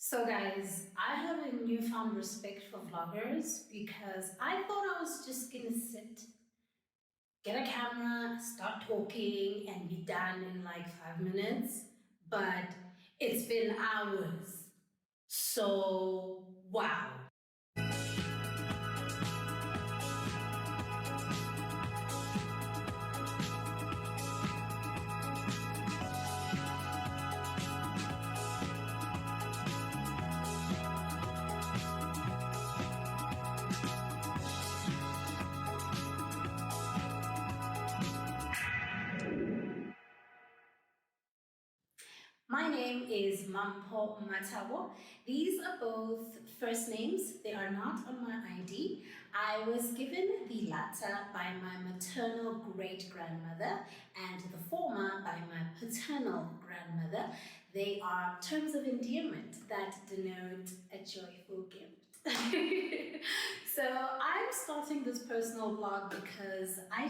So, guys, I have a newfound respect for vloggers because I thought I was just gonna sit, get a camera, start talking, and be done in like 5 minutes. But it's been hours. So, wow. My name is Mampo Matabo. These are both first names. They are not on my ID. I was given the latter by my maternal great-grandmother and the former by my paternal grandmother. They are terms of endearment that denote a joyful gift. So I'm starting this personal blog because I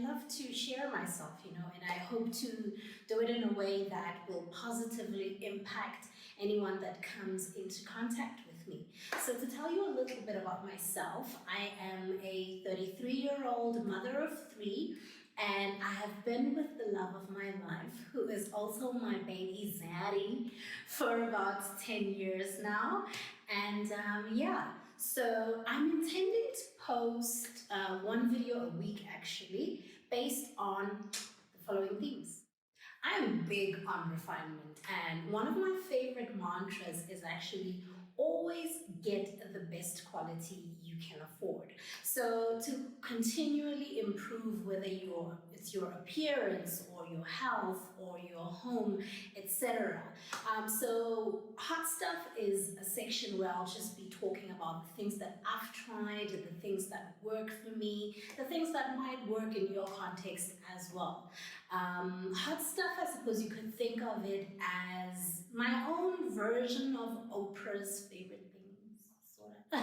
love to share myself, and I hope to do it in a way that will positively impact anyone that comes into contact with me. So to tell you a little bit about myself, I am a 33-year-old mother of three, and I have been with the love of my life, who is also my baby zaddy, for about 10 years now. And yeah, so I'm intending to post one video a week actually, based on the following themes. I'm big on refinement, and one of my favorite mantras is actually always get the best quality you can afford. So to continually improve whether it's your appearance or your health or your home, etc. So hot stuff is a section where I'll just be talking about the things that I've tried, the things that work for me, the things that might work in your context as well. Hot stuff, I suppose you could think of it as my own version of Oprah's favorite things, sort of.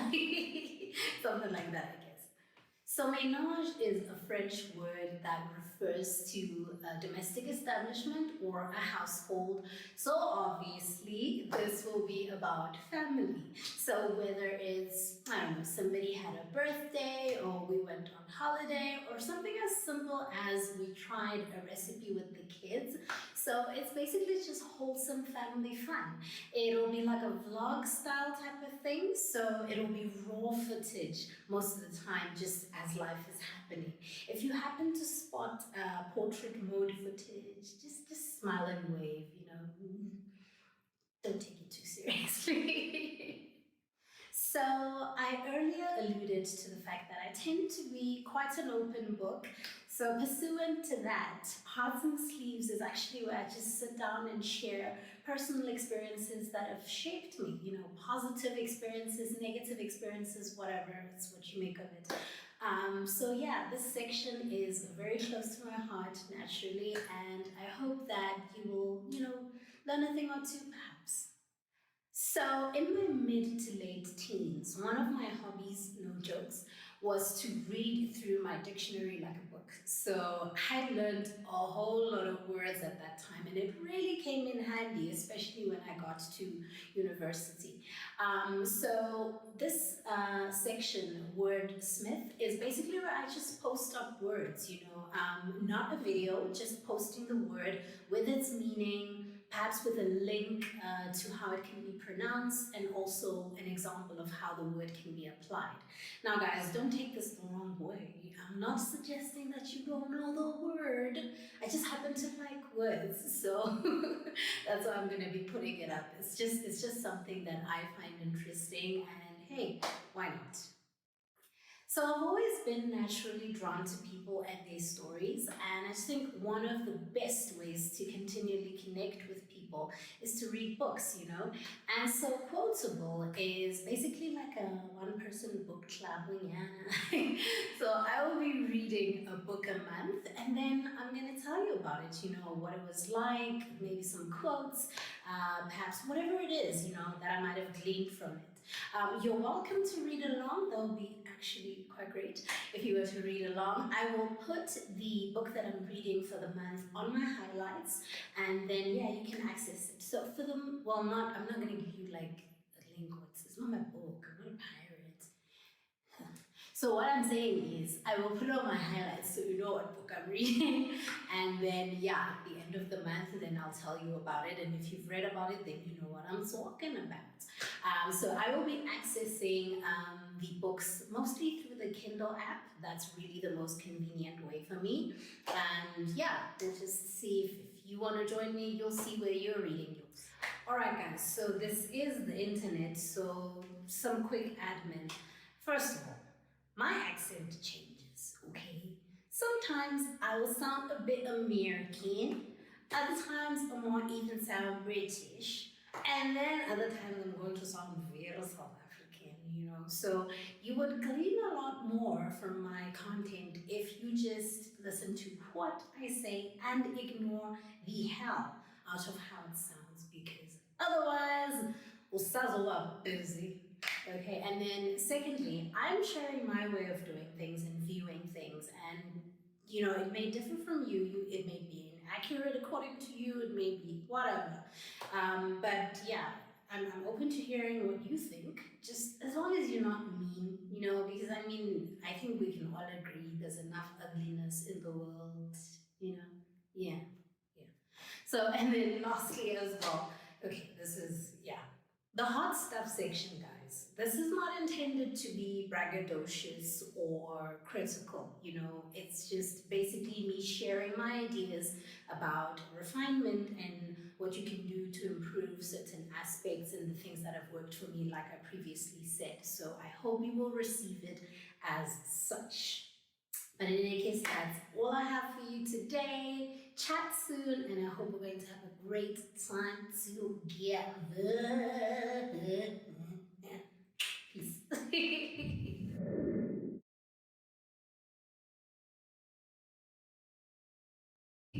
Something like that, I guess. So, ménage is a French word that refers to a domestic establishment or a household. So, obviously, this will be about family. So, whether it's, I don't know, somebody had a birthday, or we went on holiday, or something as simple as we tried a recipe with the kids. So, it's basically just wholesome family fun. It'll be like a vlog style type of thing. So, it'll be raw footage most of the time, just as life is happening. If you happen to spot portrait mode footage, just smile and wave, don't take it too seriously. So, I earlier alluded to the fact that I tend to be quite an open book. So, pursuant to that, Hearts and Sleeves is actually where I just sit down and share personal experiences that have shaped me, positive experiences, negative experiences, whatever, it's what you make of it. So, yeah, this section is very close to my heart naturally, and I hope that you will, learn a thing or two perhaps. So, in my mid to late teens, one of my hobbies, no jokes, was to read through my dictionary like a book. So, I learned a whole lot of words at that time, and it really came in handy, especially when I got to university. So, this section, Wordsmith, is basically where I just post up words, not a video, just posting the word with its meaning, perhaps with a link to how it can be pronounced, and also an example of how the word can be applied. Now, guys, don't take this the wrong way. I'm not suggesting that you don't know the word. I just happen to like words, so that's why I'm going to be putting it up. It's just something that I find interesting, and hey, why not? So I've always been naturally drawn to people and their stories, and I think one of the best ways to continually connect with people is to read books, And so Quotable is basically like a one-person book club, yeah. So I will be reading a book a month, and then I'm going to tell you about it, what it was like, maybe some quotes, perhaps whatever it is, that I might have gleaned from it. You're welcome to read along. That would be actually quite great if you were to read along. I will put the book that I'm reading for the month on my highlights, and then yeah, you can access it. So for them, well, I'm not going to give you like a link. It's not my book. I'm not a pirate. So what I'm saying is, I will put on my highlights so you know what book I'm reading, and then yeah, at the end of the month, then I'll tell you about it. And if you've read about it, then you know what I'm talking about. So I will be accessing the books mostly through the Kindle app. That's really the most convenient way for me. And yeah, we'll just see if you want to join me. You'll see where you're reading yours. All right, guys. So this is the internet. So some quick admin. First of all, my accent changes, okay? Sometimes I will sound a bit American, other times I might even sound British, and then other times I'm going to sound very South African. So you would glean a lot more from my content if you just listen to what I say and ignore the hell out of how it sounds, because otherwise, usazoba busy. Okay, and then secondly, I'm sharing my way of doing things and viewing things, and it may differ from you. It may be inaccurate according to you. It may be whatever. But yeah, I'm open to hearing what you think. Just as long as you're not mean, because I think we can all agree there's enough ugliness in the world. Yeah, yeah. So, and then lastly as well. Okay, this is the hot stuff section, guys. This is not intended to be braggadocious or critical. It's just basically me sharing my ideas about refinement and what you can do to improve certain aspects and the things that have worked for me, like I previously said. So I hope you will receive it as such. But in any case, that's all I have for you today. Chat soon, and I hope we're going to have a great time together. Peace.